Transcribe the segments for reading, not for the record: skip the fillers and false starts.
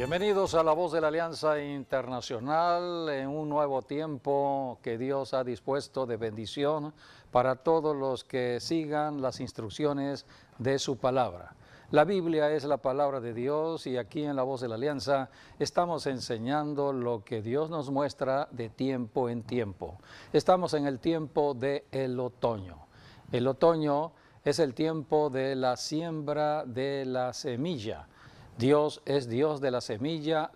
Bienvenidos a La Voz de la Alianza Internacional en un nuevo tiempo que Dios ha dispuesto de bendición para todos los que sigan las instrucciones de su palabra. La Biblia es la palabra de Dios y aquí en La Voz de la Alianza estamos enseñando lo que Dios nos muestra de tiempo en tiempo. Estamos en el tiempo del otoño. El otoño es el tiempo de la siembra de la semilla. Dios es Dios de la semilla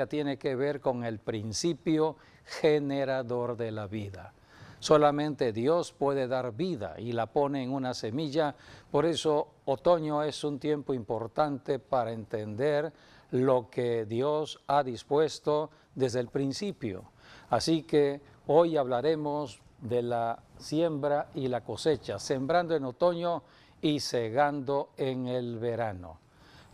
tiene que ver con el principio generador de la vida. Solamente Dios puede dar vida y la pone en una semilla, por eso otoño es un tiempo importante para entender lo que Dios ha dispuesto desde el principio. Así que hoy hablaremos de la siembra y la cosecha, sembrando en otoño y segando en el verano.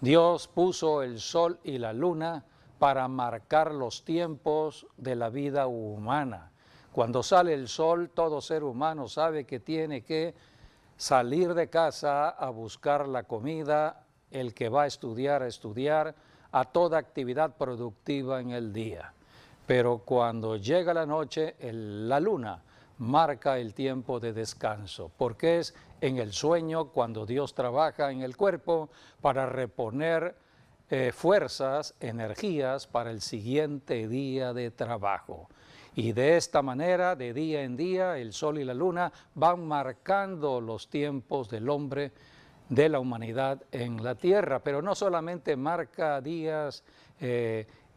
Dios puso el sol y la luna para marcar los tiempos de la vida humana. Cuando sale el sol, todo ser humano sabe que tiene que salir de casa a buscar la comida, el que va a estudiar, a toda actividad productiva en el día. Pero cuando llega la noche, la luna marca el tiempo de descanso, porque es en el sueño cuando Dios trabaja en el cuerpo para reponer fuerzas, energías para el siguiente día de trabajo. Y de esta manera, de día en día, el sol y la luna van marcando los tiempos del hombre, de la humanidad en la tierra, pero no solamente marca días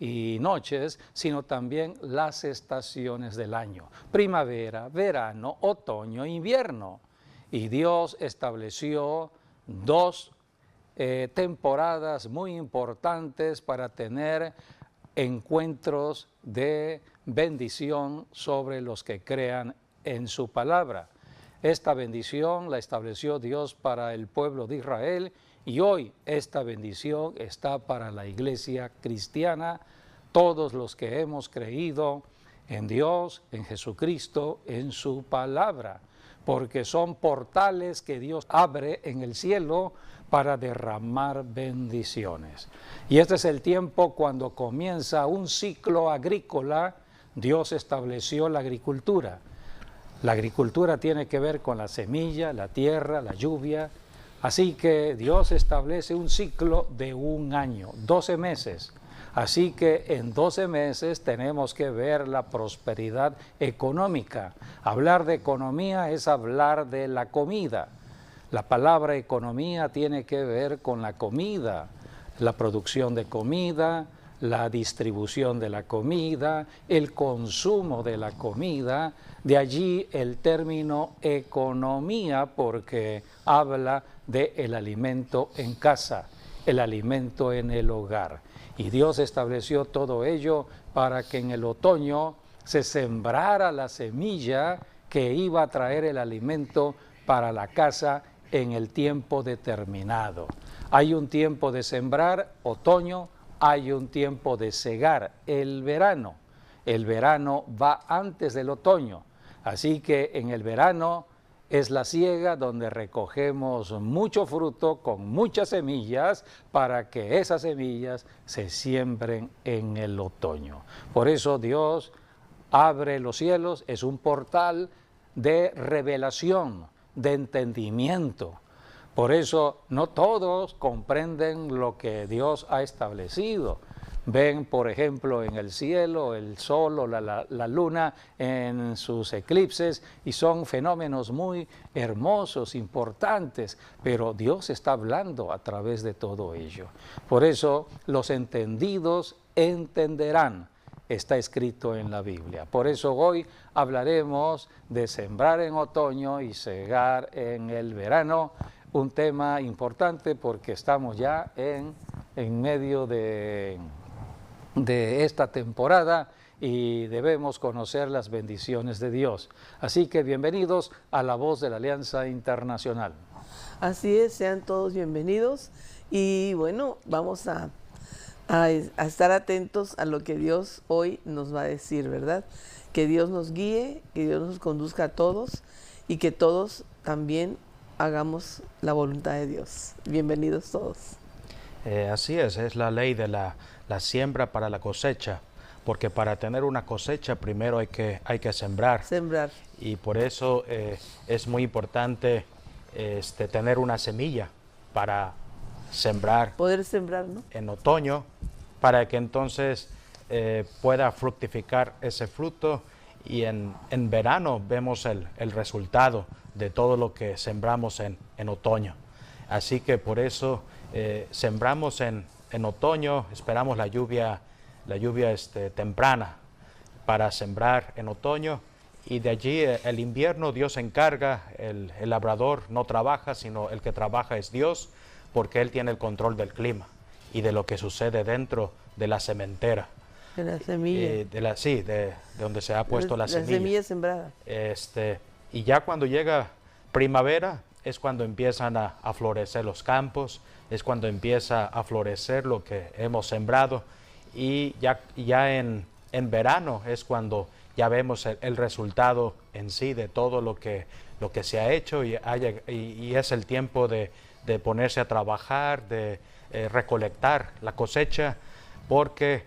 y noches, sino también las estaciones del año, primavera, verano, otoño, invierno. Y Dios estableció dos temporadas muy importantes para tener encuentros de bendición sobre los que crean en su palabra. Esta bendición la estableció Dios para el pueblo de Israel y hoy esta bendición está para la iglesia cristiana, todos los que hemos creído en Dios, en Jesucristo, en su palabra, porque son portales que Dios abre en el cielo para derramar bendiciones. Y este es el tiempo cuando comienza un ciclo agrícola. Dios estableció la agricultura. La agricultura tiene que ver con la semilla, la tierra, la lluvia. Así que Dios establece un ciclo de un año, 12 meses. Así que en 12 meses tenemos que ver la prosperidad económica. Hablar de economía es hablar de la comida. La palabra economía tiene que ver con la comida, la producción de comida, la distribución de la comida, el consumo de la comida. De allí el término economía, porque habla del alimento en casa, el alimento en el hogar. Y Dios estableció todo ello para que en el otoño se sembrara la semilla que iba a traer el alimento para la casa en el tiempo determinado. Hay un tiempo de sembrar, otoño, hay un tiempo de segar, el verano. El verano va antes del otoño, así que en el verano es la siega donde recogemos mucho fruto con muchas semillas para que esas semillas se siembren en el otoño. Por eso Dios abre los cielos, es un portal de revelación, de entendimiento. Por eso no todos comprenden lo que Dios ha establecido. Ven, por ejemplo, en el cielo el sol o la luna en sus eclipses y son fenómenos muy hermosos, importantes, pero Dios está hablando a través de todo ello. Por eso los entendidos entenderán. Está escrito en la Biblia. Por eso hoy hablaremos de sembrar en otoño y segar en el verano, un tema importante porque estamos ya en medio de esta temporada y debemos conocer las bendiciones de Dios. Así que bienvenidos a La Voz de la Alianza Internacional. Así es, sean todos bienvenidos y bueno, vamos a estar atentos a lo que Dios hoy nos va a decir, ¿verdad? Que Dios nos guíe, que Dios nos conduzca a todos y que todos también hagamos la voluntad de Dios. Bienvenidos todos. Así es la ley de la siembra para la cosecha, porque para tener una cosecha primero hay que sembrar. Sembrar. Y por eso es muy importante tener una semilla para sembrar. Poder sembrar, ¿no? En otoño, para que entonces pueda fructificar ese fruto, y en verano vemos el resultado de todo lo que sembramos en otoño. Así que por eso sembramos en otoño, esperamos la lluvia temprana para sembrar en otoño, y de allí el invierno Dios se encarga, el labrador no trabaja, sino el que trabaja es Dios, porque Él tiene el control del clima y de lo que sucede dentro de la sementera. De la semilla. De donde se ha puesto la semilla. La semilla sembrada. Y ya cuando llega primavera es cuando empiezan a florecer los campos, es cuando empieza a florecer lo que hemos sembrado, y ya en verano es cuando ya vemos el resultado en sí de todo lo que se ha hecho, y es el tiempo de ponerse a trabajar, de recolectar la cosecha, porque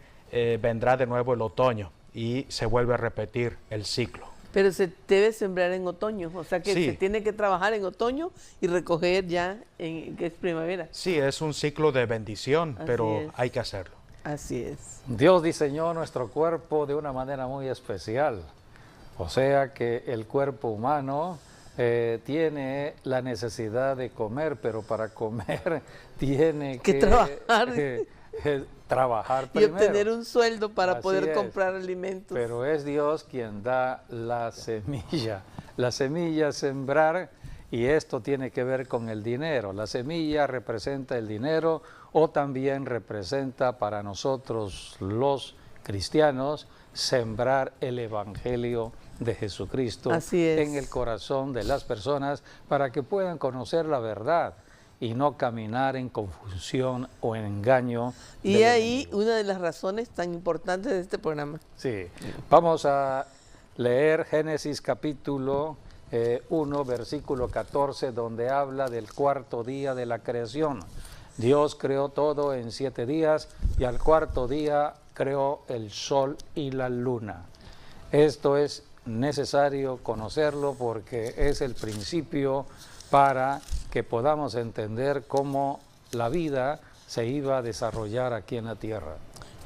vendrá de nuevo el otoño y se vuelve a repetir el ciclo. Pero se debe sembrar en otoño, o sea que Sí. se tiene que trabajar en otoño y recoger ya que es primavera. Sí, es un ciclo de bendición, Así pero es. hay que hacerlo. Así es. Dios diseñó nuestro cuerpo de una manera muy especial. O sea que el cuerpo humano tiene la necesidad de comer, pero para comer tiene Que que trabajar. trabajar Y primero. obtener un sueldo para Así poder es. comprar alimentos. Pero es Dios quien da la semilla sembrar, y esto tiene que ver con el dinero. La semilla representa el dinero, o también representa para nosotros los cristianos sembrar el Evangelio de Jesucristo Así es. en el corazón de las personas, para que puedan conocer la verdad y no caminar en confusión o en engaño. Y del ahí enemigo. una de las razones tan importantes de este programa. Sí, vamos a leer Génesis capítulo 1, versículo 14, donde habla del cuarto día de la creación. Dios creó todo en 7 días, y al cuarto día creó el sol y la luna. Esto es necesario conocerlo porque es el principio para que podamos entender cómo la vida se iba a desarrollar aquí en la tierra.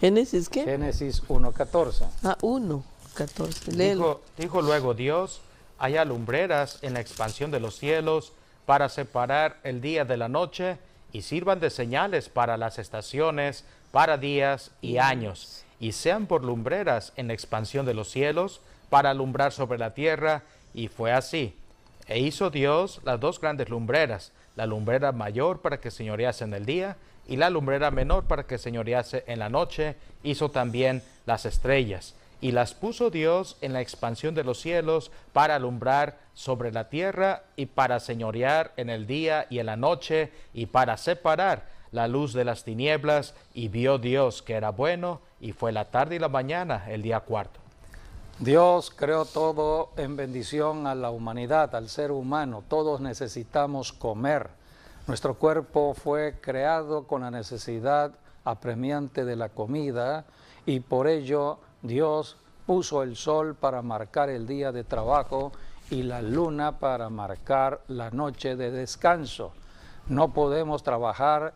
¿Génesis qué? Génesis 1:14. 1:14. Léelo. Dijo luego Dios: haya lumbreras en la expansión de los cielos para separar el día de la noche, y sirvan de señales para las estaciones, para días y años, y sean por lumbreras en la expansión de los cielos para alumbrar sobre la tierra. Y fue así. E hizo Dios las 2 grandes lumbreras, la lumbrera mayor para que señorease en el día, y la lumbrera menor para que señorease en la noche. Hizo también las estrellas, y las puso Dios en la expansión de los cielos para alumbrar sobre la tierra, y para señorear en el día y en la noche, y para separar la luz de las tinieblas. Y vio Dios que era bueno, y fue la tarde y la mañana el día cuarto. Dios creó todo en bendición a la humanidad, al ser humano. Todos necesitamos comer. Nuestro cuerpo fue creado con la necesidad apremiante de la comida, y por ello Dios puso el sol para marcar el día de trabajo y la luna para marcar la noche de descanso. No podemos trabajar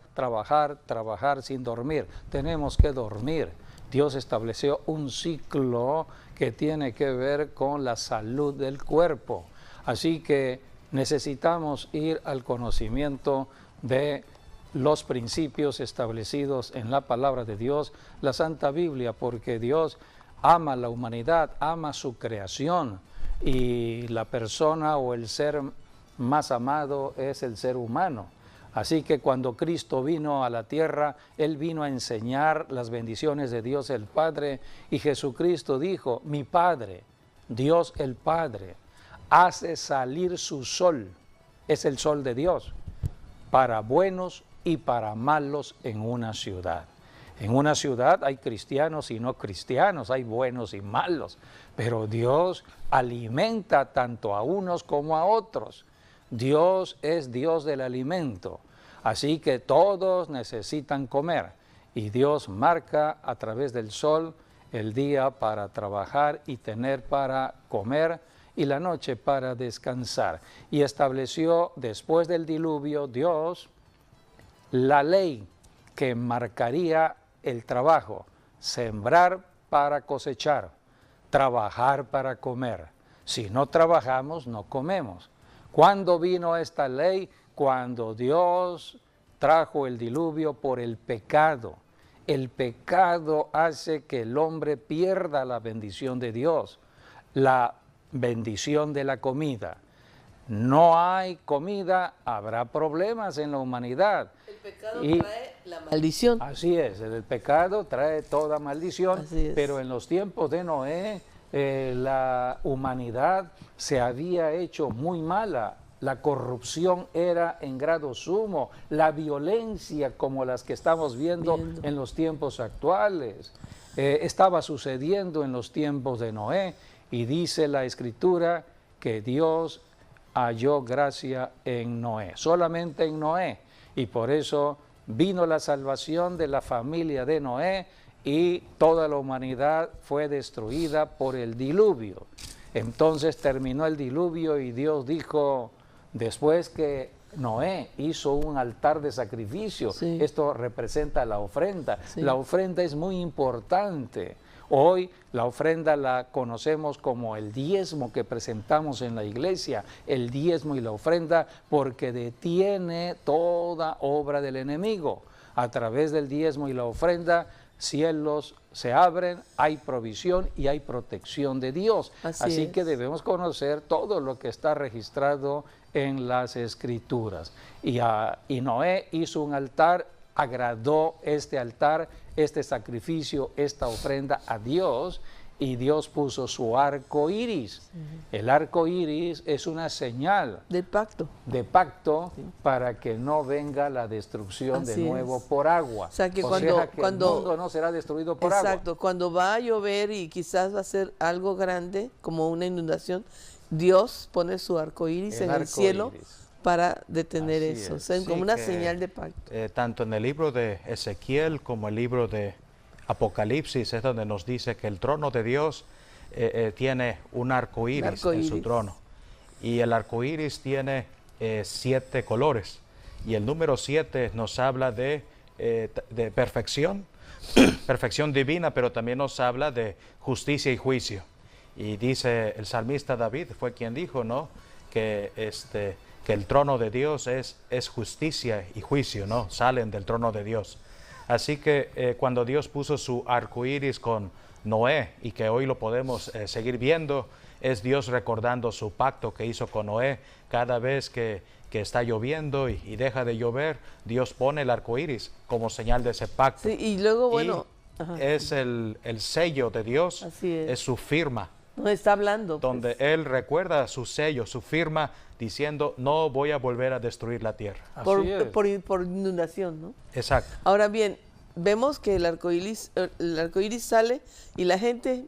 sin dormir. Tenemos que dormir. Dios estableció un ciclo que tiene que ver con la salud del cuerpo. Así que necesitamos ir al conocimiento de los principios establecidos en la palabra de Dios, la Santa Biblia, porque Dios ama a la humanidad, ama su creación, y la persona o el ser más amado es el ser humano. Así que cuando Cristo vino a la tierra, Él vino a enseñar las bendiciones de Dios el Padre, y Jesucristo dijo: mi Padre, Dios el Padre, hace salir su sol, es el sol de Dios, para buenos y para malos en una ciudad. En una ciudad hay cristianos y no cristianos, hay buenos y malos, pero Dios alimenta tanto a unos como a otros. Dios es Dios del alimento. Así que todos necesitan comer y Dios marca a través del sol el día para trabajar y tener para comer y la noche para descansar. Y estableció después del diluvio Dios la ley que marcaría el trabajo: sembrar para cosechar, trabajar para comer. Si no trabajamos, no comemos. ¿Cuándo vino esta ley? Cuando Dios trajo el diluvio por el pecado. El pecado hace que el hombre pierda la bendición de Dios, la bendición de la comida. No hay comida, habrá problemas en la humanidad. El pecado trae la maldición. Así es, el pecado trae toda maldición, pero en los tiempos de Noé la humanidad se había hecho muy mala. La corrupción era en grado sumo, la violencia como las que estamos viendo en los tiempos actuales, estaba sucediendo en los tiempos de Noé, y dice la Escritura que Dios halló gracia en Noé, solamente en Noé, y por eso vino la salvación de la familia de Noé y toda la humanidad fue destruida por el diluvio. Entonces terminó el diluvio y Dios dijo, después que Noé hizo un altar de sacrificio, esto representa la ofrenda. La ofrenda es muy importante. Hoy la ofrenda la conocemos como el diezmo que presentamos en la iglesia, el diezmo y la ofrenda, porque detiene toda obra del enemigo. A través del diezmo y la ofrenda, cielos se abren, hay provisión y hay protección de Dios. Así que debemos conocer todo lo que está registrado en las Escrituras. Y Noé hizo un altar, agradó este altar, este sacrificio, esta ofrenda a Dios, y Dios puso su arco iris. El arco iris es una señal del pacto. Para que no venga la destrucción de nuevo por agua. O sea que cuando el mundo no será destruido por agua. Exacto, cuando va a llover y quizás va a ser algo grande, como una inundación, Dios pone su arco iris en el cielo para detener eso, o sea, como una señal de pacto. Tanto en el libro de Ezequiel como el libro de Apocalipsis es donde nos dice que el trono de Dios tiene un arco iris en su trono. Y el arco iris tiene 7 colores. Y el número 7 nos habla de perfección, perfección divina, pero también nos habla de justicia y juicio. Y dice el salmista David, fue quien dijo, ¿no?, que el trono de Dios es justicia y juicio, ¿no? Salen del trono de Dios. Así que cuando Dios puso su arco iris con Noé, y que hoy lo podemos seguir viendo, es Dios recordando su pacto que hizo con Noé. Cada vez que está lloviendo y deja de llover, Dios pone el arco iris como señal de ese pacto. Sí, y luego, bueno, es el sello de Dios, es su firma. No está hablando. Donde Él recuerda su sello, su firma, diciendo, no voy a volver a destruir la tierra. Por inundación, ¿no? Exacto. Ahora bien, vemos que el arco iris sale y la gente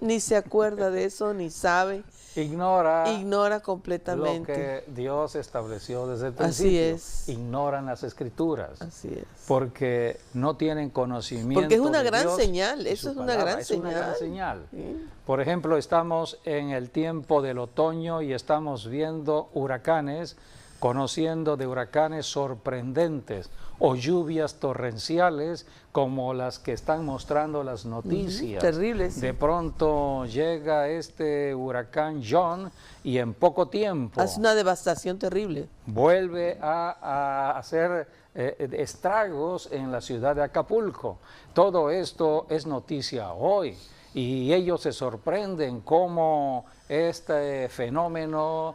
ni se acuerda de eso, ni sabe. Ignora completamente lo que Dios estableció desde el principio. Así es. Ignoran las Escrituras. Así es. Porque no tienen conocimiento. Porque es una gran Dios señal. Eso es una gran señal. Una gran señal. Sí. Por ejemplo, estamos en el tiempo del otoño y estamos viendo huracanes, conociendo de huracanes sorprendentes o lluvias torrenciales como las que están mostrando las noticias. Terribles. De pronto llega este huracán John y en poco tiempo hace una devastación terrible. Vuelve a hacer estragos en la ciudad de Acapulco. Todo esto es noticia hoy. Y ellos se sorprenden cómo este fenómeno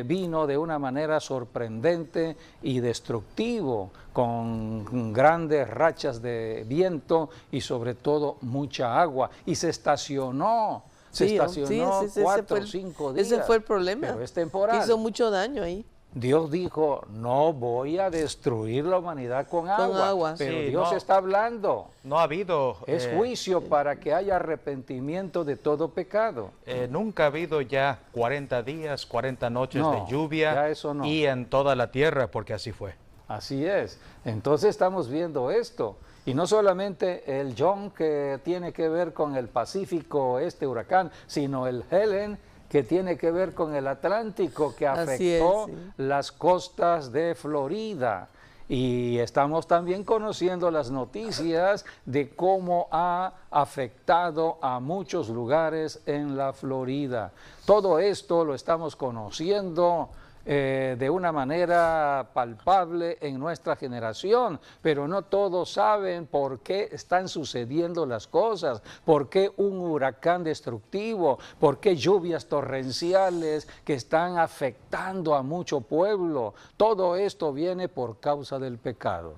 vino de una manera sorprendente y destructivo, con grandes rachas de viento y sobre todo mucha agua. Y se estacionó. Se estacionó 4 o 5 días. Ese fue el problema. Pero es temporal. Hizo mucho daño ahí. Dios dijo, no voy a destruir la humanidad con agua. Pero Dios está hablando. No ha habido... Es juicio para que haya arrepentimiento de todo pecado. Nunca ha habido ya 40 días, 40 noches de lluvia ya eso no. Y en toda la tierra, porque así fue. Así es. Entonces estamos viendo esto. Y no solamente el John que tiene que ver con el Pacífico, este huracán, sino el Helen que tiene que ver con el Atlántico, que afectó las costas de Florida. Y estamos también conociendo las noticias de cómo ha afectado a muchos lugares en la Florida. Todo esto lo estamos conociendo de una manera palpable en nuestra generación, pero no todos saben por qué están sucediendo las cosas, por qué un huracán destructivo, por qué lluvias torrenciales que están afectando a mucho pueblo. Todo esto viene por causa del pecado.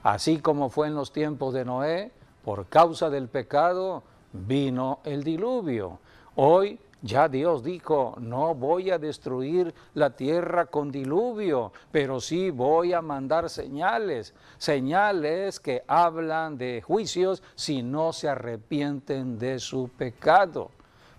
Así como fue en los tiempos de Noé, por causa del pecado vino el diluvio. Hoy ya Dios dijo, no voy a destruir la tierra con diluvio, pero sí voy a mandar señales, señales que hablan de juicios si no se arrepienten de su pecado.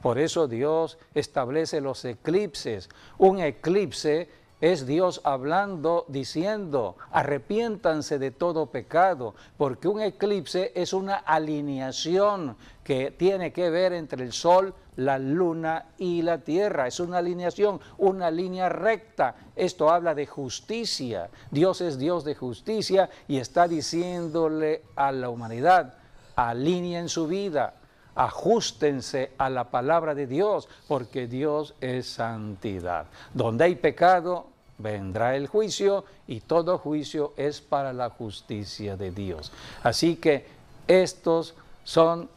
Por eso Dios establece los eclipses. Un eclipse es Dios hablando, diciendo, arrepiéntanse de todo pecado, porque un eclipse es una alineación que tiene que ver entre el sol, la luna y la tierra. Es una alineación, una línea recta. Esto habla de justicia. Dios es Dios de justicia y está diciéndole a la humanidad, alineen su vida, ajustense a la palabra de Dios, porque Dios es santidad. Donde hay pecado, vendrá el juicio, y todo juicio es para la justicia de Dios. Así que estos son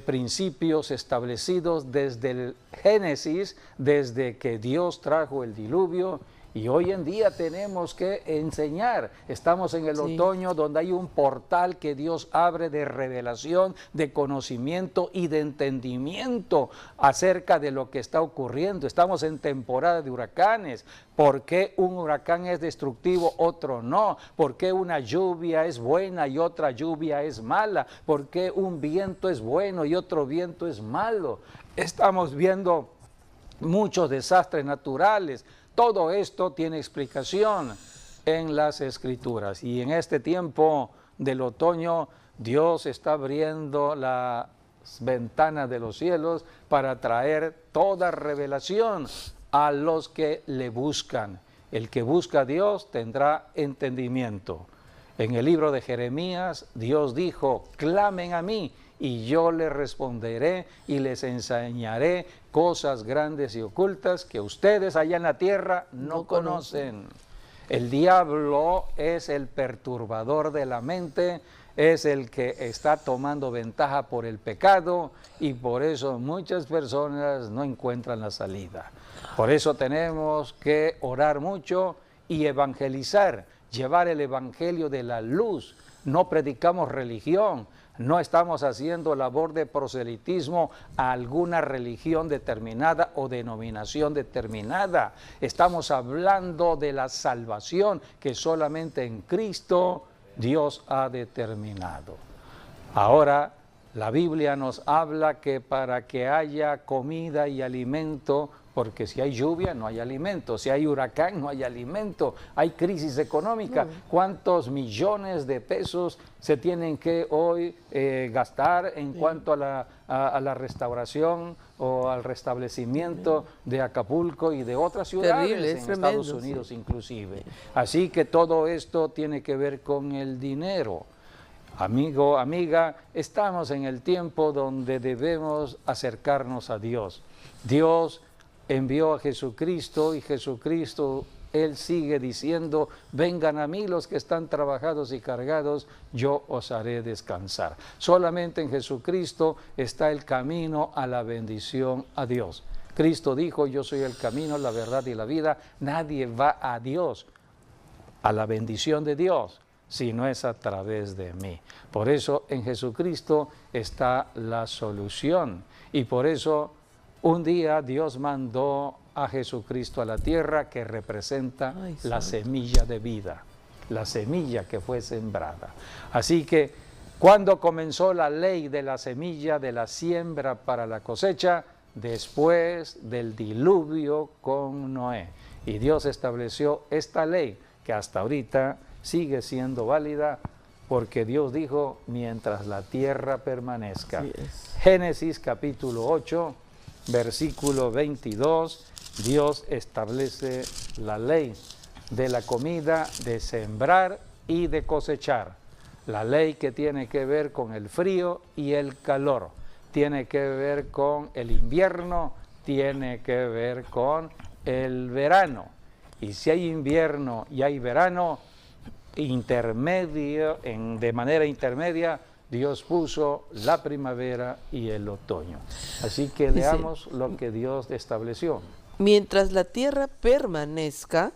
principios establecidos desde el Génesis, desde que Dios trajo el diluvio. Y hoy en día tenemos que enseñar. Estamos en el otoño donde hay un portal que Dios abre de revelación, de conocimiento y de entendimiento acerca de lo que está ocurriendo. Estamos en temporada de huracanes. ¿Por qué un huracán es destructivo, otro no? ¿Por qué una lluvia es buena y otra lluvia es mala? ¿Por qué un viento es bueno y otro viento es malo? Estamos viendo muchos desastres naturales. Todo esto tiene explicación en las Escrituras. Y en este tiempo del otoño, Dios está abriendo las ventanas de los cielos para traer toda revelación a los que le buscan. El que busca a Dios tendrá entendimiento. En el libro de Jeremías, Dios dijo, clamen a mí y yo les responderé y les enseñaré cosas grandes y ocultas que ustedes allá en la tierra no conocen. El diablo es el perturbador de la mente, es el que está tomando ventaja por el pecado, y por eso muchas personas no encuentran la salida. Por eso tenemos que orar mucho y evangelizar, llevar el evangelio de la luz. No predicamos religión, no estamos haciendo labor de proselitismo a alguna religión determinada o denominación determinada. Estamos hablando de la salvación que solamente en Cristo Dios ha determinado. Ahora, la Biblia nos habla que para que haya comida y alimento, porque si hay lluvia no hay alimento, si hay huracán no hay alimento, hay crisis económica. ¿Cuántos millones de pesos se tienen que hoy gastar en cuanto a la restauración o al restablecimiento de Acapulco y de otras ciudades en Estados Unidos inclusive? Así que todo esto tiene que ver con el dinero. Amigo, amiga, estamos en el tiempo donde debemos acercarnos a Dios. Dios envió a Jesucristo y Jesucristo, Él sigue diciendo, vengan a mí los que están trabajados y cargados, yo os haré descansar. Solamente en Jesucristo está el camino a la bendición a Dios. Cristo dijo, yo soy el camino, la verdad y la vida. Nadie va a Dios, a la bendición de Dios, si no es a través de mí. Por eso en Jesucristo está la solución. Y por eso un día Dios mandó a Jesucristo a la tierra, que representa la semilla de vida, la semilla que fue sembrada. Así que cuando comenzó la ley de la semilla, de la siembra para la cosecha, después del diluvio con Noé. Y Dios estableció esta ley que hasta ahorita sigue siendo válida porque Dios dijo, mientras la tierra permanezca. Así es. Génesis capítulo 8, versículo 22, Dios establece la ley de la comida, de sembrar y de cosechar. La ley que tiene que ver con el frío y el calor, tiene que ver con el invierno, tiene que ver con el verano. Y si hay invierno y hay verano, de manera intermedia, Dios puso la primavera y el otoño. Así que Dice, leamos lo que Dios estableció. mientras la tierra permanezca,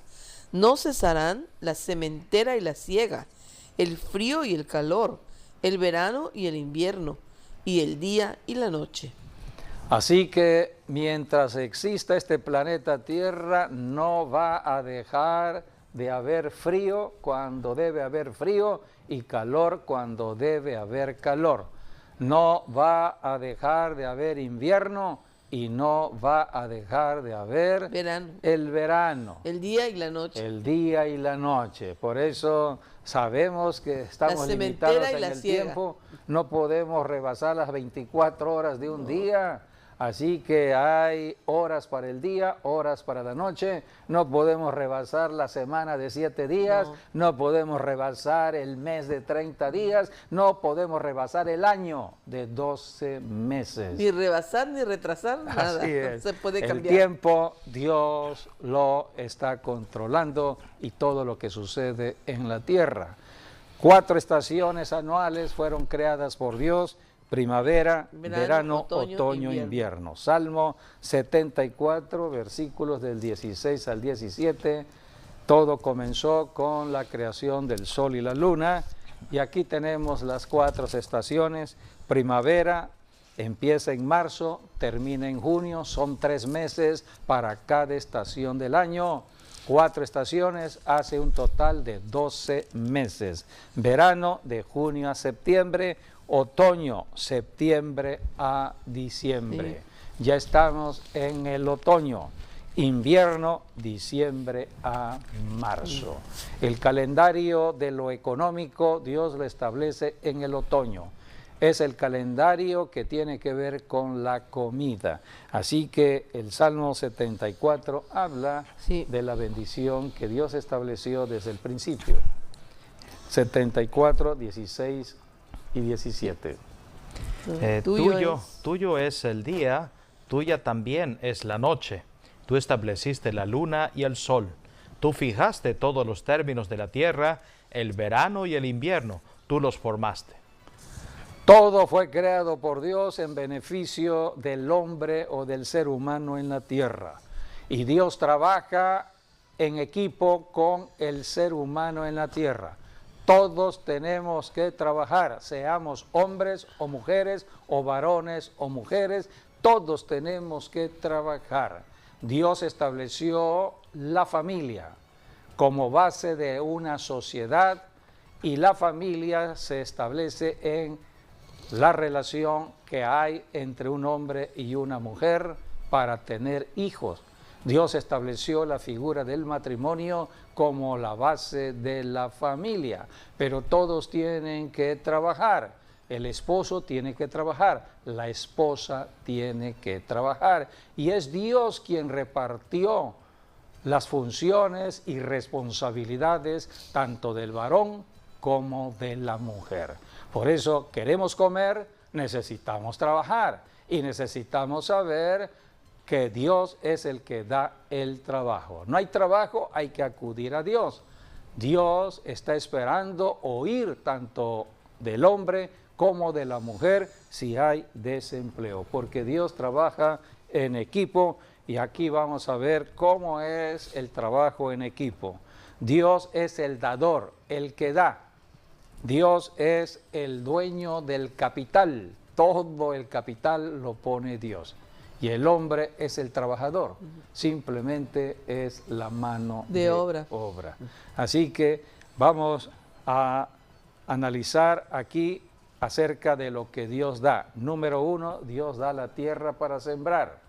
no cesarán la sementera y la siega, el frío y el calor, el verano y el invierno, y el día y la noche. Así que mientras exista este planeta Tierra, no va a dejar de haber frío cuando debe haber frío y calor cuando debe haber calor. No va a dejar de haber invierno y no va a dejar de haber Verano. el verano. El día y la noche. El día y la noche. Por eso sabemos que estamos sementera limitados y en la el siega. tiempo. No podemos rebasar las 24 horas de un día. Así que hay horas para el día, horas para la noche. No podemos rebasar la semana de 7 días. No podemos rebasar el mes de 30 días. No podemos rebasar el año de 12 meses. Ni rebasar ni retrasar, nada. Así es. Se puede El cambiar. tiempo Dios lo está controlando y todo lo que sucede en la tierra. 4 estaciones anuales fueron creadas por Dios: primavera, verano, otoño, invierno. Salmo 74, versículos del 16 al 17. Todo comenzó con la creación del sol y la luna. Y aquí tenemos las 4 estaciones. Primavera empieza en marzo, termina en junio. Son 3 meses para cada estación del año. 4 estaciones hace un total de 12 meses. Verano de junio a septiembre. Otoño, septiembre a diciembre. Sí. Ya estamos en el otoño. Invierno, diciembre a marzo. El calendario de lo económico Dios lo establece en el otoño. Es el calendario que tiene que ver con la comida. Así que el Salmo 74 habla de la bendición que Dios estableció desde el principio. 74, 16 y 17. Tuyo es el día, tuya también es la noche. Tú estableciste la luna y el sol. Tú fijaste todos los términos de la tierra, el verano y el invierno. Tú los formaste. Todo fue creado por Dios en beneficio del hombre o del ser humano en la tierra. Y Dios trabaja en equipo con el ser humano en la tierra. Todos tenemos que trabajar, seamos hombres o mujeres, o varones o mujeres, todos tenemos que trabajar. Dios estableció la familia como base de una sociedad y la familia se establece en la relación que hay entre un hombre y una mujer para tener hijos. Dios estableció la figura del matrimonio como la base de la familia, pero todos tienen que trabajar. El esposo tiene que trabajar, la esposa tiene que trabajar, y es Dios quien repartió las funciones y responsabilidades tanto del varón como de la mujer. Por eso, queremos comer, necesitamos trabajar y necesitamos saber que Dios es el que da el trabajo. No hay trabajo, hay que acudir a Dios. Dios está esperando oír tanto del hombre como de la mujer si hay desempleo, porque Dios trabaja en equipo, y aquí vamos a ver cómo es el trabajo en equipo. Dios es el dador, el que da. Dios es el dueño del capital, todo el capital lo pone Dios. Y el hombre es el trabajador, simplemente es la mano de obra. Así que vamos a analizar aquí acerca de lo que Dios da. Número 1, Dios da la tierra para sembrar.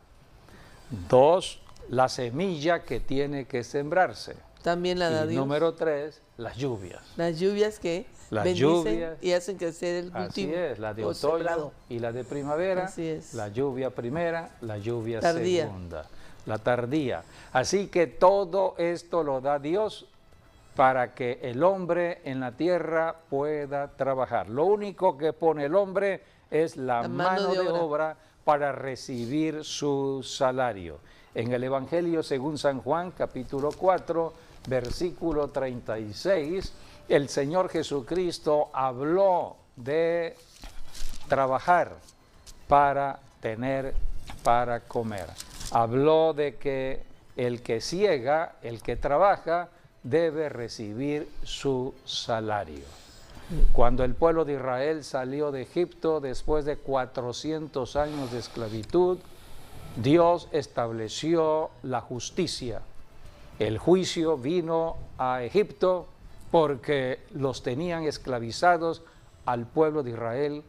2, la semilla que tiene que sembrarse. También la da Y Dios. número 3, las lluvias. Las lluvias que Las bendicen lluvias. y hacen crecer el Así cultivo. es, la de o otoño sembrado. y la de primavera, Así es. la lluvia primera, la lluvia Tardía. segunda, la tardía. Así que todo esto lo da Dios para que el hombre en la tierra pueda trabajar. Lo único que pone el hombre es la mano de obra para recibir su salario. En el Evangelio según San Juan, capítulo 4, versículo 36, el Señor Jesucristo habló de trabajar para tener para comer. Habló de que el que siega, el que trabaja, debe recibir su salario. Cuando el pueblo de Israel salió de Egipto después de 400 años de esclavitud, Dios estableció la justicia. El juicio vino a Egipto porque los tenían esclavizados al pueblo de Israel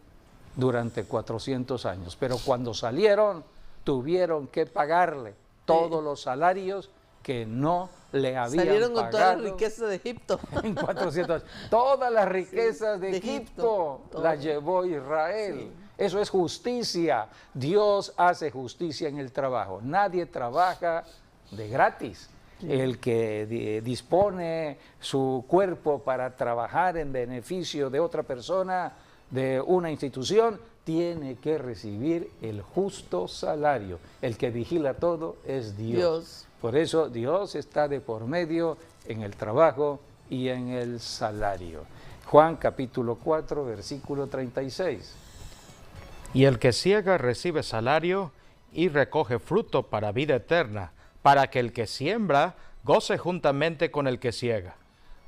durante 400 años. Pero cuando salieron, tuvieron que pagarle todos los salarios que no le habían Salieron con pagado. toda la riqueza de Egipto. En 400 años. Todas las riquezas de Egipto Egipto, las llevó Israel. Eso es justicia. Dios hace justicia en el trabajo. Nadie trabaja de gratis. El que dispone su cuerpo para trabajar en beneficio de otra persona, de una institución, tiene que recibir el justo salario. El que vigila todo es Dios. Por eso Dios está de por medio en el trabajo y en el salario. Juan capítulo 4, versículo 36. Y el que siega recibe salario y recoge fruto para vida eterna, para que el que siembra goce juntamente con el que siega.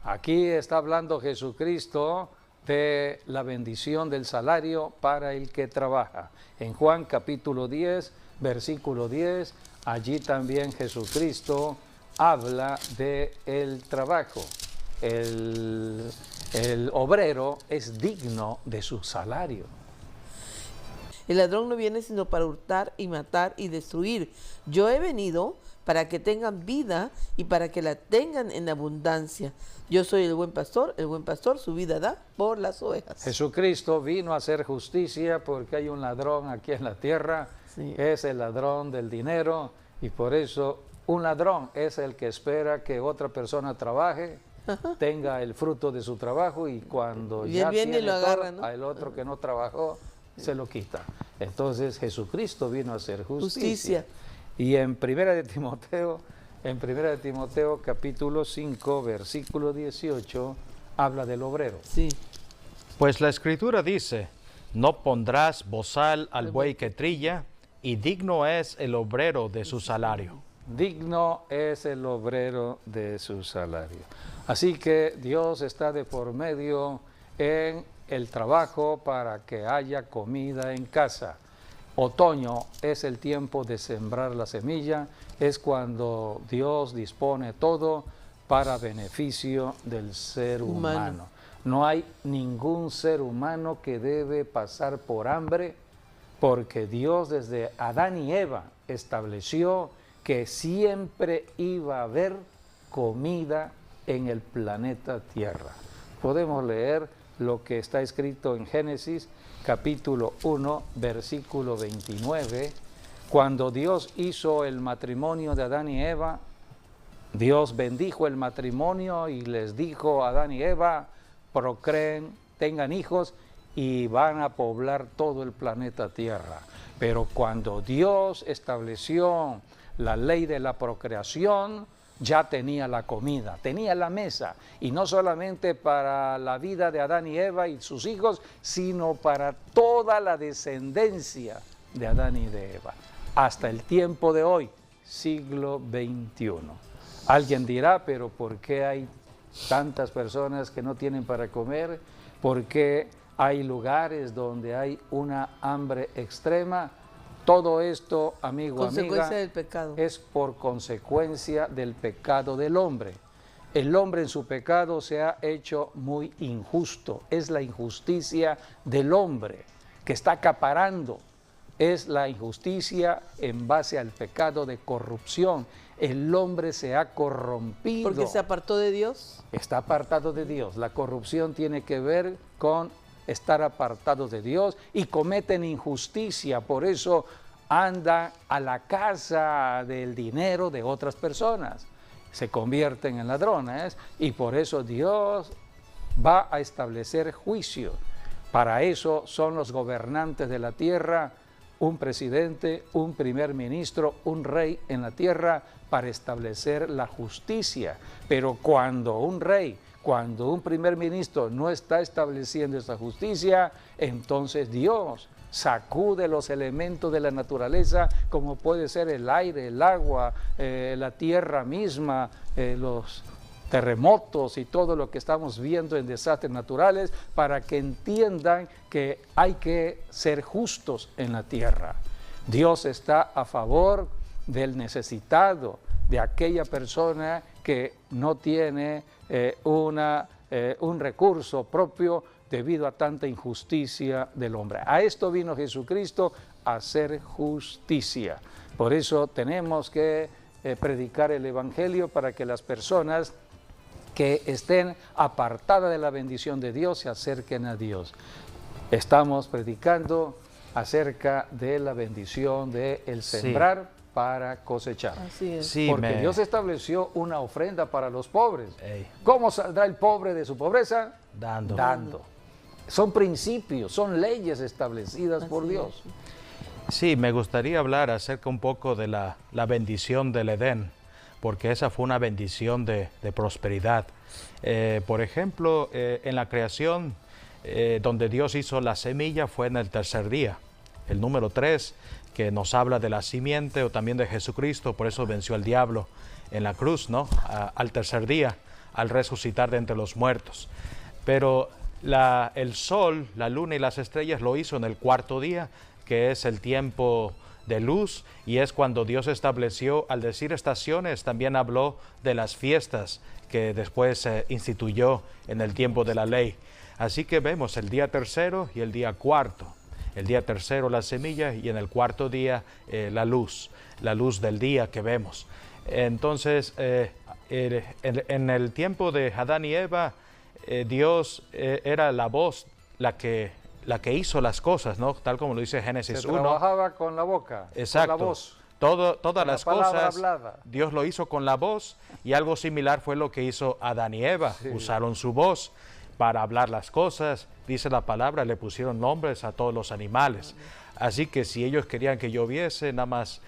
Aquí está hablando Jesucristo de la bendición del salario para el que trabaja. En Juan capítulo 10, versículo 10, allí también Jesucristo habla de el trabajo. El obrero es digno de su salario. El ladrón no viene sino para hurtar y matar y destruir. Yo he venido para que tengan vida y para que la tengan en abundancia. Yo soy el buen pastor su vida da por las ovejas. Jesucristo vino a hacer justicia porque hay un ladrón aquí en la tierra, es el ladrón del dinero, y por eso un ladrón es el que espera que otra persona trabaje, tenga el fruto de su trabajo, y cuando y ya viene tiene y lo agarra, todo, ¿no? al otro que no trabajó, se lo quita. Entonces Jesucristo vino a hacer justicia. Y en Primera de Timoteo, capítulo 5, versículo 18, habla del obrero. Sí. Pues la Escritura dice, no pondrás bozal al buey que trilla, y digno es el obrero de su salario. Digno es el obrero de su salario. Así que Dios está de por medio en el trabajo para que haya comida en casa. Otoño es el tiempo de sembrar la semilla, es cuando Dios dispone todo para beneficio del ser humano. No hay ningún ser humano que debe pasar por hambre, porque Dios desde Adán y Eva estableció que siempre iba a haber comida en el planeta Tierra. Podemos leer lo que está escrito en Génesis capítulo 1, versículo 29, cuando Dios hizo el matrimonio de Adán y Eva, Dios bendijo el matrimonio y les dijo a Adán y Eva, procreen, tengan hijos y van a poblar todo el planeta Tierra. Pero cuando Dios estableció la ley de la procreación, ya tenía la comida, tenía la mesa, y no solamente para la vida de Adán y Eva y sus hijos, sino para toda la descendencia de Adán y de Eva, hasta el tiempo de hoy, siglo XXI. Alguien dirá, pero ¿por qué hay tantas personas que no tienen para comer? ¿Por qué hay lugares donde hay una hambre extrema? Todo esto, amigo, amiga, del pecado. Es por consecuencia del pecado del hombre. El hombre en su pecado se ha hecho muy injusto. Es la injusticia del hombre que está acaparando es la injusticia en base al pecado de corrupción. El hombre se ha corrompido. Porque se apartó de Dios. Está apartado de Dios. La corrupción tiene que ver con estar apartados de Dios y cometen injusticia. Por eso andan a la casa del dinero de otras personas. Se convierten en ladrones y por eso Dios va a establecer juicio. Para eso son los gobernantes de la tierra, un presidente, un primer ministro, un rey en la tierra para establecer la justicia. Pero cuando un rey, cuando un primer ministro no está estableciendo esa justicia, entonces Dios sacude los elementos de la naturaleza, como puede ser el aire, el agua, la tierra misma, los terremotos y todo lo que estamos viendo en desastres naturales, para que entiendan que hay que ser justos en la tierra. Dios está a favor del necesitado, de aquella persona que no tiene un recurso propio debido a tanta injusticia del hombre. A esto vino Jesucristo, a hacer justicia. Por eso tenemos que predicar el Evangelio para que las personas que estén apartadas de la bendición de Dios se acerquen a Dios. Estamos predicando acerca de la bendición de el sembrar para cosechar. Así es. Sí, Porque Dios estableció una ofrenda para los pobres. Ey. ¿Cómo saldrá el pobre de su pobreza? Dando. Dando. Son principios, son leyes establecidas por Así Dios. Sí, me gustaría hablar acerca un poco de la bendición del Edén, porque esa fue una bendición de prosperidad. Por ejemplo, en la creación, donde Dios hizo la semilla, fue en el tercer día. El número 3, que nos habla de la simiente o también de Jesucristo, por eso venció al diablo en la cruz, ¿no? Al tercer día, al resucitar de entre los muertos. Pero el sol, la luna y las estrellas lo hizo en el cuarto día, que es el tiempo de luz, y es cuando Dios estableció, al decir estaciones, también habló de las fiestas que después instituyó en el tiempo de la ley. Así que vemos el día tercero y el día cuarto. El día tercero la semilla y en el cuarto día la luz del día que vemos. Entonces, en el tiempo de Adán y Eva, Dios era la voz la que hizo las cosas, ¿no? Tal como lo dice Génesis 1. Trabajaba con la boca, exacto, con la voz. Todas las cosas, hablada. Dios lo hizo con la voz, y algo similar fue lo que hizo Adán y Eva. Sí. Usaron su voz para hablar las cosas. Dice la palabra, le pusieron nombres a todos los animales. Así que si ellos querían que lloviese, nada más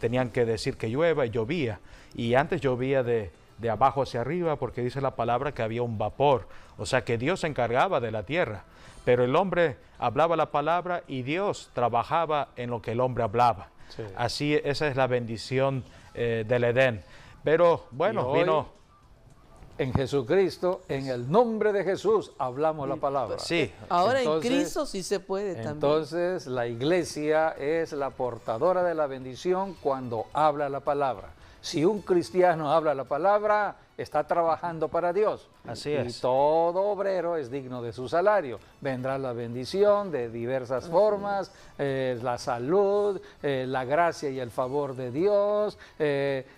tenían que decir que llueva, y llovía. Y antes llovía de abajo hacia arriba, porque dice la palabra que había un vapor. O sea que Dios se encargaba de la tierra, pero el hombre hablaba la palabra y Dios trabajaba en lo que el hombre hablaba. Sí. Así, esa es la bendición del Edén. Pero bueno, vino en Jesucristo, en el nombre de Jesús, hablamos la palabra. Sí. Ahora entonces, en Cristo sí se puede también. Entonces, la iglesia es la portadora de la bendición cuando habla la palabra. Si un cristiano habla la palabra, está trabajando para Dios. Así es. Y todo obrero es digno de su salario. Vendrá la bendición de diversas formas, la salud, la gracia y el favor de Dios.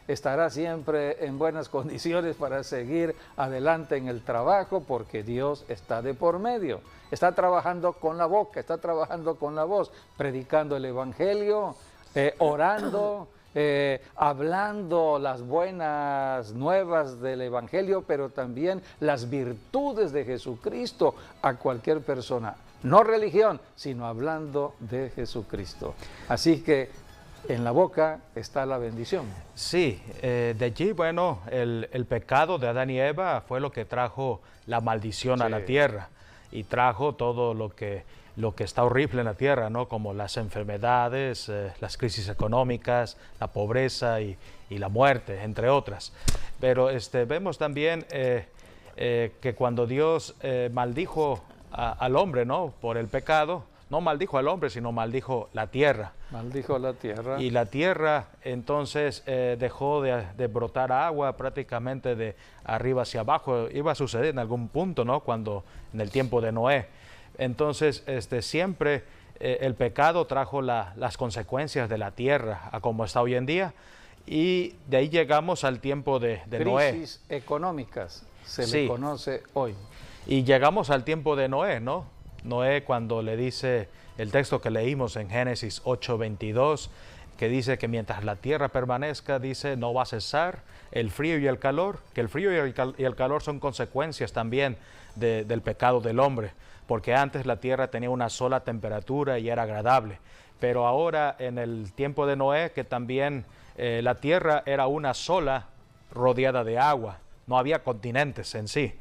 Estará siempre en buenas condiciones para seguir adelante en el trabajo, porque Dios está de por medio. Está trabajando con la boca, está trabajando con la voz, predicando el Evangelio, orando, hablando las buenas nuevas del Evangelio, pero también las virtudes de Jesucristo a cualquier persona. No religión, sino hablando de Jesucristo. Así que en la boca está la bendición. Sí, de allí, bueno, el pecado de Adán y Eva fue lo que trajo la maldición a la tierra, y trajo todo lo que está horrible en la tierra, ¿no? Como las enfermedades, las crisis económicas, la pobreza y la muerte, entre otras. Pero vemos también que cuando Dios maldijo al hombre, ¿no? Por el pecado, no maldijo al hombre, sino maldijo la tierra. Maldijo la tierra. Y la tierra entonces dejó de brotar agua prácticamente de arriba hacia abajo. Iba a suceder en algún punto, ¿no? Cuando en el tiempo de Noé. Entonces siempre el pecado trajo las consecuencias de la tierra a como está hoy en día, y de ahí llegamos al tiempo de Noé. Crisis económicas se Sí. le conoce hoy. Y llegamos al tiempo de Noé, ¿no? Noé, cuando le dice el texto que leímos en Génesis 8:22, que dice que mientras la tierra permanezca, dice, no va a cesar el frío y el calor, que el frío y el calor son consecuencias también del pecado del hombre, porque antes la tierra tenía una sola temperatura y era agradable, pero ahora en el tiempo de Noé, que también la tierra era una sola rodeada de agua, no había continentes en sí,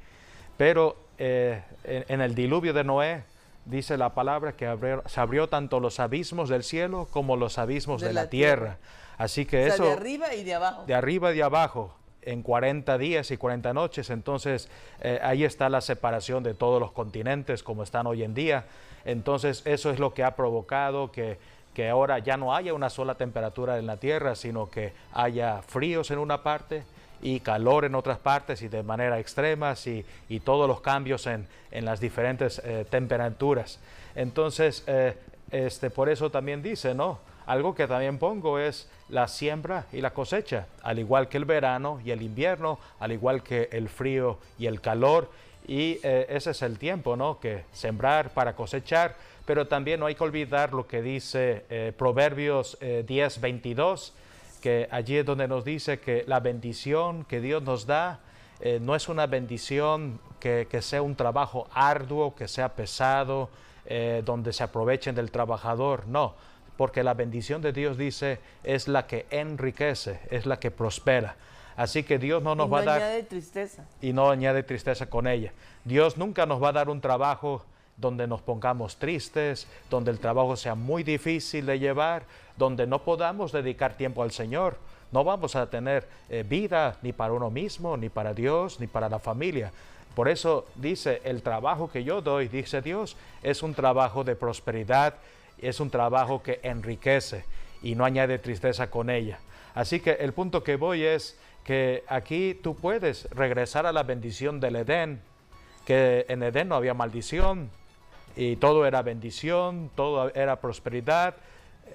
pero en el diluvio de Noé, dice la palabra que se abrió tanto los abismos del cielo como los abismos de la tierra. Así que O sea, eso, de arriba y de abajo. de arriba y de abajo, en 40 días y 40 noches, entonces ahí está la separación de todos los continentes como están hoy en día. Entonces eso es lo que ha provocado que ahora ya no haya una sola temperatura en la tierra, sino que haya fríos en una parte y calor en otras partes y de manera extremas, y todos los cambios en las diferentes temperaturas. Entonces, por eso también dice, ¿no? Algo que también pongo es la siembra y la cosecha, al igual que el verano y el invierno, al igual que el frío y el calor, y ese es el tiempo, ¿no? Que sembrar para cosechar, pero también no hay que olvidar lo que dice Proverbios 10:22, que allí es donde nos dice que la bendición que Dios nos da no es una bendición que sea un trabajo arduo, que sea pesado, donde se aprovechen del trabajador, no, porque la bendición de Dios, dice, es la que enriquece, es la que prospera. Así que Dios no nos va a dar... Y no añade tristeza. Y no añade tristeza con ella. Dios nunca nos va a dar un trabajo donde nos pongamos tristes, donde el trabajo sea muy difícil de llevar, donde no podamos dedicar tiempo al Señor. No vamos a tener vida ni para uno mismo, ni para Dios, ni para la familia. Por eso dice, el trabajo que yo doy, dice Dios, es un trabajo de prosperidad, es un trabajo que enriquece y no añade tristeza con ella. Así que el punto que voy es que aquí tú puedes regresar a la bendición del Edén, que en Edén no había maldición, y todo era bendición, todo era prosperidad,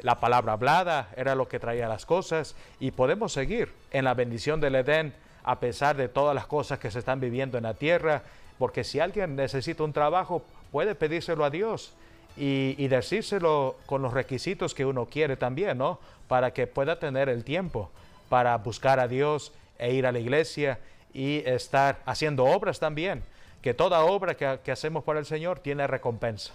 la palabra hablada era lo que traía las cosas, y podemos seguir en la bendición del Edén a pesar de todas las cosas que se están viviendo en la tierra, porque si alguien necesita un trabajo, puede pedírselo a Dios y decírselo con los requisitos que uno quiere también, ¿no? Para que pueda tener el tiempo para buscar a Dios e ir a la iglesia y estar haciendo obras también, que toda obra que hacemos para el Señor tiene recompensa.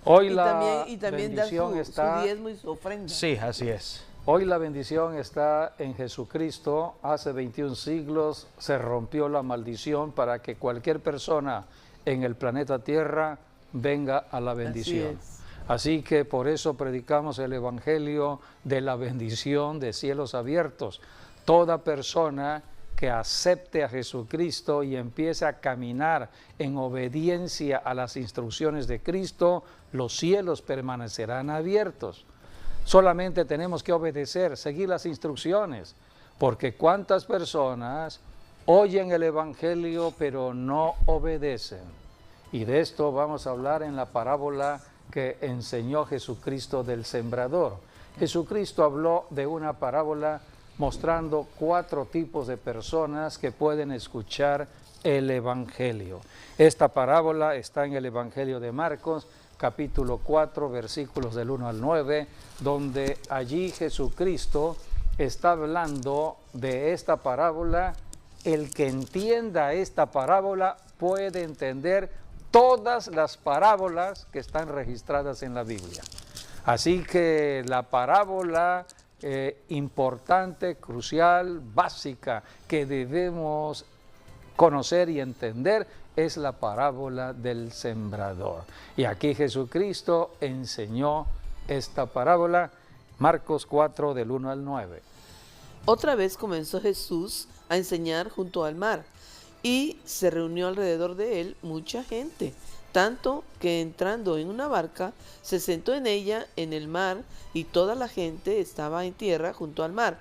Hoy Y la también dar bendición su está... diezmo y su ofrenda. Sí, así es. Hoy la bendición está en Jesucristo. Hace 21 siglos se rompió la maldición para que cualquier persona en el planeta Tierra venga a la bendición. Así que por eso predicamos el Evangelio de la bendición de cielos abiertos. Toda persona que acepte a Jesucristo y empiece a caminar en obediencia a las instrucciones de Cristo, los cielos permanecerán abiertos. Solamente tenemos que obedecer, seguir las instrucciones, porque cuántas personas oyen el Evangelio pero no obedecen. Y de esto vamos a hablar en la parábola que enseñó Jesucristo del sembrador. Jesucristo habló de una parábola mostrando 4 tipos de personas que pueden escuchar el Evangelio. Esta parábola está en el Evangelio de Marcos, capítulo 4, versículos del 1 al 9, donde allí Jesucristo está hablando de esta parábola. El que entienda esta parábola puede entender todas las parábolas que están registradas en la Biblia. Así que la parábola importante, crucial, básica, que debemos conocer y entender es la parábola del sembrador. Y aquí Jesucristo enseñó esta parábola, Marcos 4, del 1 al 9. Otra vez comenzó Jesús a enseñar junto al mar, y se reunió alrededor de él mucha gente, tanto que entrando en una barca, se sentó en ella en el mar, y toda la gente estaba en tierra junto al mar.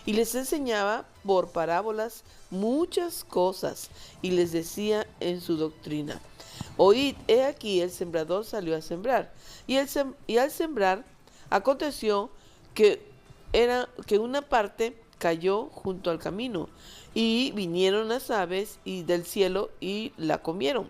Y les enseñaba por parábolas muchas cosas, y les decía en su doctrina: Oíd, he aquí el sembrador salió a sembrar. Y al sembrar aconteció que una parte cayó junto al camino, y vinieron las aves del cielo y la comieron.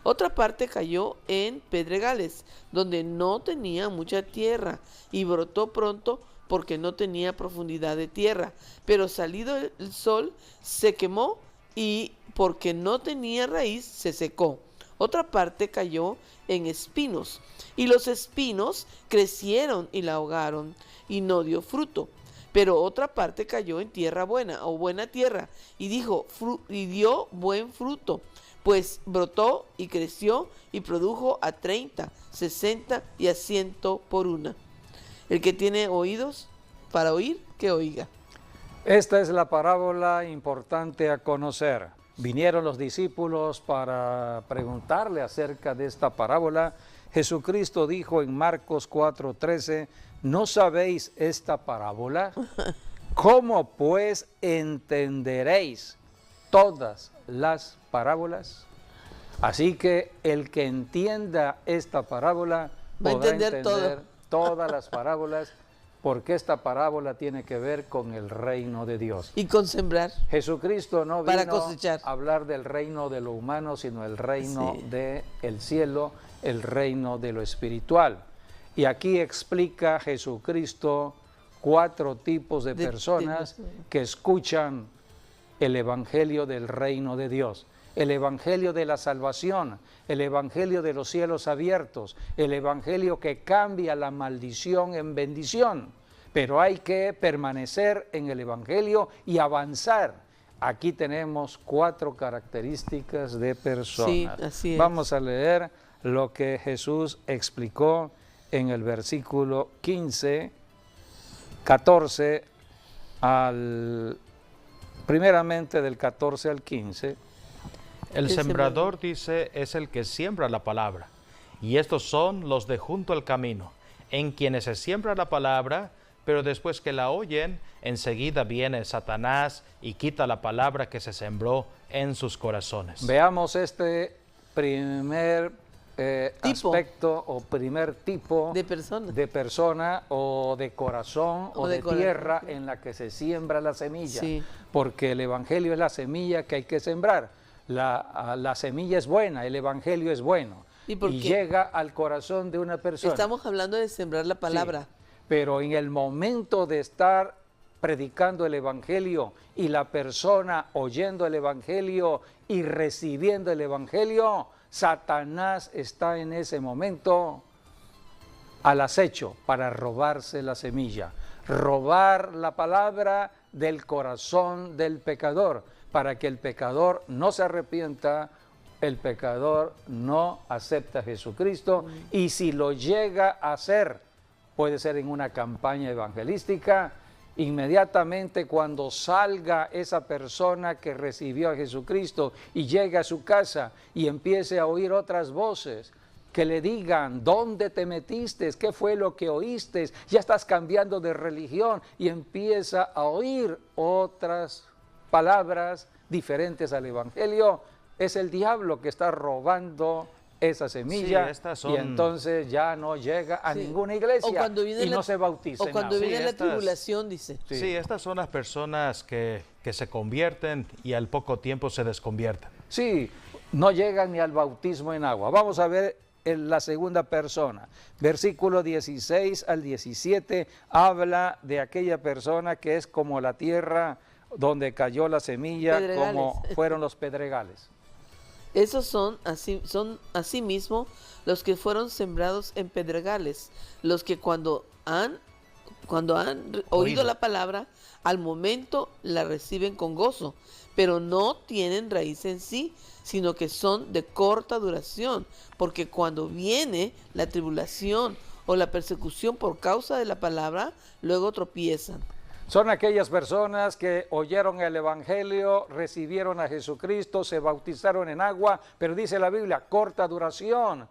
Otra parte cayó en pedregales, donde no tenía mucha tierra, y brotó pronto porque no tenía profundidad de tierra. Pero salido el sol se quemó, y porque no tenía raíz se secó. Otra parte cayó en espinos, y los espinos crecieron y la ahogaron, y no dio fruto. Pero otra parte cayó en tierra buena, o buena tierra, y dio buen fruto, pues brotó y creció y produjo a 30, 60 y a 100 por una. El que tiene oídos para oír, que oiga. Esta es la parábola importante a conocer. Vinieron los discípulos para preguntarle acerca de esta parábola. Jesucristo dijo en Marcos 4:13, ¿no sabéis esta parábola? ¿Cómo pues entenderéis todas las parábolas? Así que el que entienda esta parábola va a podrá entender todas las parábolas, porque esta parábola tiene que ver con el reino de Dios. Y con sembrar. Jesucristo no para vino cosechar. a hablar del reino de lo humano, sino el reino Sí. del cielo, el reino de lo espiritual. Y aquí explica Jesucristo 4 tipos de personas que escuchan el evangelio del reino de Dios. El evangelio de la salvación, el evangelio de los cielos abiertos, el evangelio que cambia la maldición en bendición. Pero hay que permanecer en el evangelio y avanzar. Aquí tenemos 4 características de personas. Sí, así es. Vamos a leer lo que Jesús explicó en el versículo 15, 14, primeramente del 14 al 15. El sembrador, dice, es el que siembra la palabra. Y estos son los de junto al camino, en quienes se siembra la palabra, pero después que la oyen, enseguida viene Satanás y quita la palabra que se sembró en sus corazones. Veamos este primer aspecto o primer tipo de persona o de corazón o de tierra en la que se siembra la semilla. Sí. Porque el evangelio es la semilla que hay que sembrar. La semilla es buena, el evangelio es bueno. Y llega al corazón de una persona. Estamos hablando de sembrar la palabra. Sí, pero en el momento de estar predicando el evangelio y la persona oyendo el evangelio y recibiendo el evangelio, Satanás está en ese momento al acecho para robarse la semilla, robar la palabra del corazón del pecador, para que el pecador no se arrepienta, el pecador no acepta a Jesucristo, y si lo llega a hacer, puede ser en una campaña evangelística, inmediatamente cuando salga esa persona que recibió a Jesucristo y llegue a su casa y empiece a oír otras voces que le digan, ¿dónde te metiste? ¿Qué fue lo que oíste? Ya estás cambiando de religión, y empieza a oír otras palabras diferentes al evangelio. Es el diablo que está robando esa semilla, y entonces ya no llega a ninguna iglesia y no se bautiza. O cuando viene la tribulación, dice. Sí, estas son las personas que se convierten y al poco tiempo se desconvierten. Sí, no llegan ni al bautismo en agua. Vamos a ver la segunda persona. Versículo 16 al 17 habla de aquella persona que es como la tierra donde cayó la semilla, como fueron los pedregales. Esos son asimismo los que fueron sembrados en pedregales, los que cuando han oído la palabra, al momento la reciben con gozo, pero no tienen raíz en sí, sino que son de corta duración, porque cuando viene la tribulación o la persecución por causa de la palabra, luego tropiezan. Son aquellas personas que oyeron el evangelio, recibieron a Jesucristo, se bautizaron en agua, pero dice la Biblia, corta duración.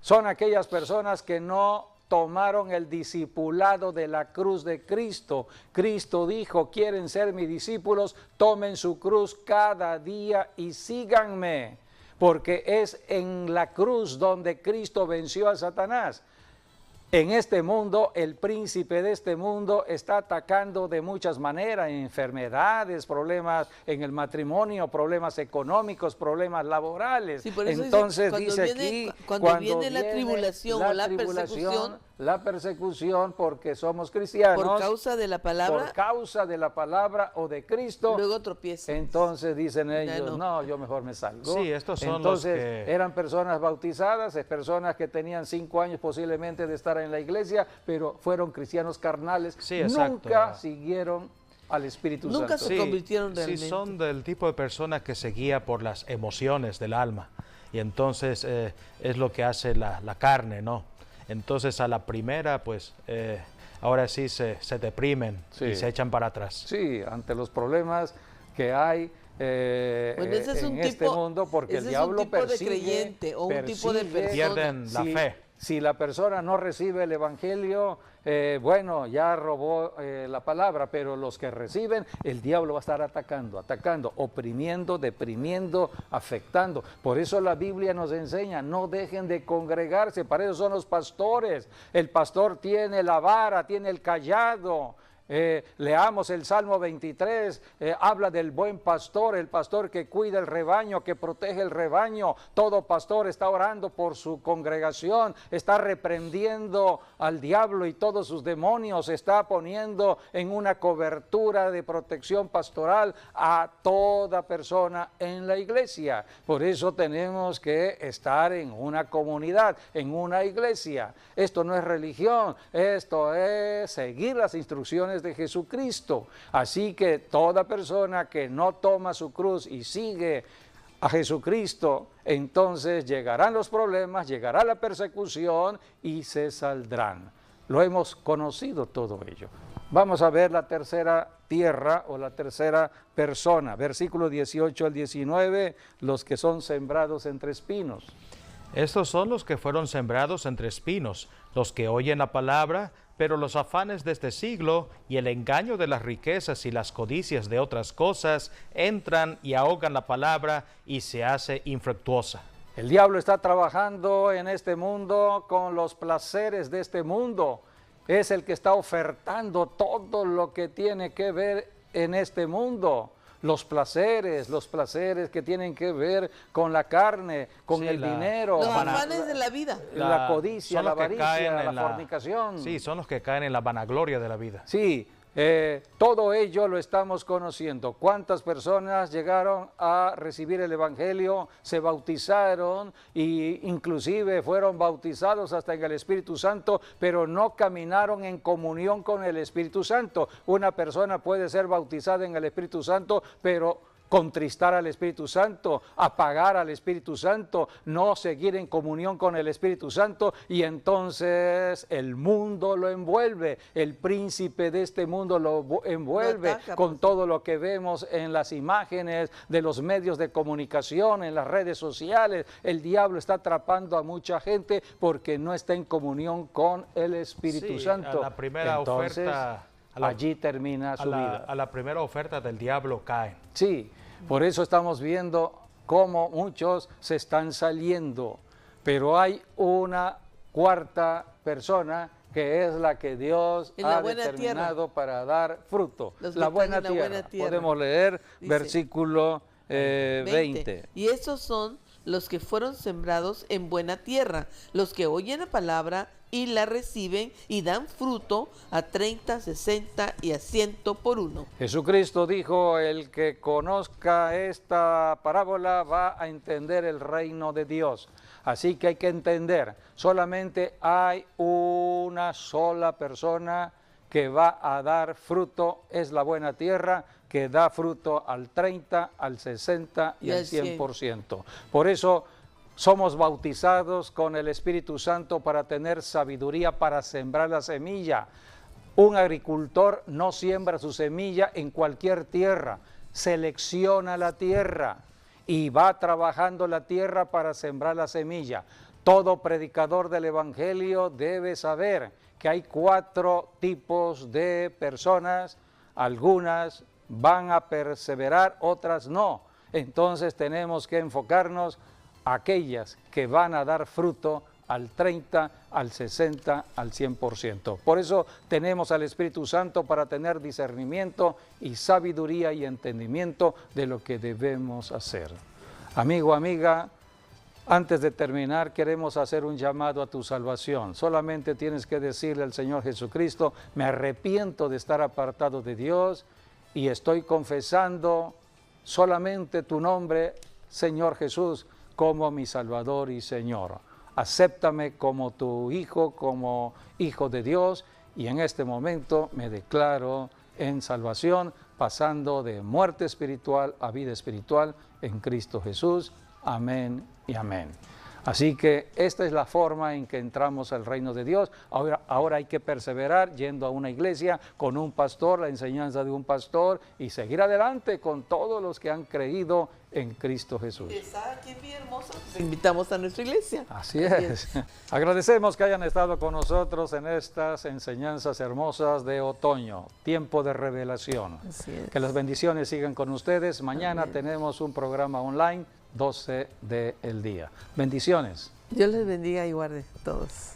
Son aquellas personas que no tomaron el discipulado de la cruz de Cristo. Cristo dijo, ¿quieren ser mis discípulos? Tomen su cruz cada día y síganme. porque es en la cruz donde Cristo venció a Satanás. En este mundo, el príncipe de este mundo está atacando de muchas maneras, enfermedades, problemas en el matrimonio, problemas económicos, problemas laborales. Sí, por eso entonces dice, dice aquí, cuando viene la tribulación o la persecución, la persecución porque somos cristianos, por causa de la palabra, por causa de la palabra o de Cristo, luego tropiezan. Entonces dicen ellos, no, yo mejor me salgo. Sí, estos son entonces, los que... eran personas bautizadas, personas que tenían 5 años posiblemente de estar en la iglesia, pero fueron cristianos carnales, sí, exacto. Nunca siguieron al Espíritu Santo. Nunca se convirtieron realmente. Sí, son del tipo de personas que se guía por las emociones del alma, y entonces es lo que hace la carne, ¿no? Entonces a la primera, pues, ahora sí se deprimen y se echan para atrás. Sí, ante los problemas que hay bueno, ese es en este mundo, porque el diablo persigue, de creyente o un tipo de persona. Pierden la fe. Si la persona no recibe el evangelio, bueno, ya robó la palabra, pero los que reciben, el diablo va a estar atacando, oprimiendo, deprimiendo, afectando. Por eso la Biblia nos enseña, no dejen de congregarse, para eso son los pastores. El pastor tiene la vara, tiene el cayado. Leamos el Salmo 23, habla del buen pastor, el pastor que cuida el rebaño, que protege el rebaño. Todo pastor está orando por su congregación, está reprendiendo al diablo y todos sus demonios, está poniendo en una cobertura de protección pastoral a toda persona en la iglesia. Por eso tenemos que estar en una comunidad, en una iglesia. Esto no es religión, esto es seguir las instrucciones de Jesucristo. Así que toda persona que no toma su cruz y sigue a Jesucristo, entonces llegarán los problemas, llegará la persecución y se saldrán. Lo hemos conocido todo ello. Vamos a ver la tercera tierra o la tercera persona. Versículo 18 al 19, los que son sembrados entre espinos. Estos son los que fueron sembrados entre espinos, los que oyen la palabra, pero los afanes de este siglo y el engaño de las riquezas y las codicias de otras cosas entran y ahogan la palabra y se hace infructuosa. El diablo está trabajando en este mundo con los placeres de este mundo. Es el que está ofertando todo lo que tiene que ver en este mundo. Los placeres que tienen que ver con la carne, con el dinero. Los afanes de la vida. La codicia, la avaricia, la fornicación. Sí, son los que caen en la vanagloria de la vida. Sí, todo ello lo estamos conociendo. ¿Cuántas personas llegaron a recibir el Evangelio, se bautizaron e inclusive fueron bautizados hasta en el Espíritu Santo, pero no caminaron en comunión con el Espíritu Santo? Una persona puede ser bautizada en el Espíritu Santo, pero contristar al Espíritu Santo, apagar al Espíritu Santo, no seguir en comunión con el Espíritu Santo, y entonces el mundo lo envuelve, el príncipe de este mundo lo envuelve con todo lo que vemos en las imágenes de los medios de comunicación, en las redes sociales. El diablo está atrapando a mucha gente porque no está en comunión con el Espíritu Santo. A la primera oferta, allí termina su vida. A la primera oferta del diablo caen. Sí, por eso estamos viendo cómo muchos se están saliendo, pero hay una cuarta persona que es la que Dios ha determinado para dar fruto. La buena tierra. Podemos leer versículo 20. Y estos son los que fueron sembrados en buena tierra, los que oyen la palabra y la reciben y dan fruto a 30, 60 y a 100 por uno. Jesucristo dijo, el que conozca esta parábola va a entender el reino de Dios. Así que hay que entender, solamente hay una sola persona que va a dar fruto, es la buena tierra, que da fruto al 30, al 60 y al 100%. Por eso somos bautizados con el Espíritu Santo para tener sabiduría para sembrar la semilla. Un agricultor no siembra su semilla en cualquier tierra, selecciona la tierra y va trabajando la tierra para sembrar la semilla. Todo predicador del Evangelio debe saber que hay 4 tipos de personas, algunas van a perseverar, otras no. Entonces tenemos que enfocarnos aquellas que van a dar fruto al 30, al 60, al 100%. Por eso tenemos al Espíritu Santo para tener discernimiento y sabiduría y entendimiento de lo que debemos hacer. Amigo, amiga, antes de terminar queremos hacer un llamado a tu salvación. Solamente tienes que decirle al Señor Jesucristo: me arrepiento de estar apartado de Dios y estoy confesando solamente tu nombre, Señor Jesús, como mi Salvador y Señor. Acéptame como tu hijo, como hijo de Dios, y en este momento me declaro en salvación, pasando de muerte espiritual a vida espiritual en Cristo Jesús. Amén y amén. Así que esta es la forma en que entramos al reino de Dios. Ahora hay que perseverar yendo a una iglesia con un pastor, la enseñanza de un pastor, y seguir adelante con todos los que han creído en Cristo Jesús. Está aquí en Villahermosa, pues invitamos a nuestra iglesia. Así es. Agradecemos que hayan estado con nosotros en estas enseñanzas hermosas de otoño, tiempo de revelación. Así es. Que las bendiciones sigan con ustedes. Mañana Amén. tenemos un programa online, 12 del día. Bendiciones. Dios les bendiga y guarde a todos.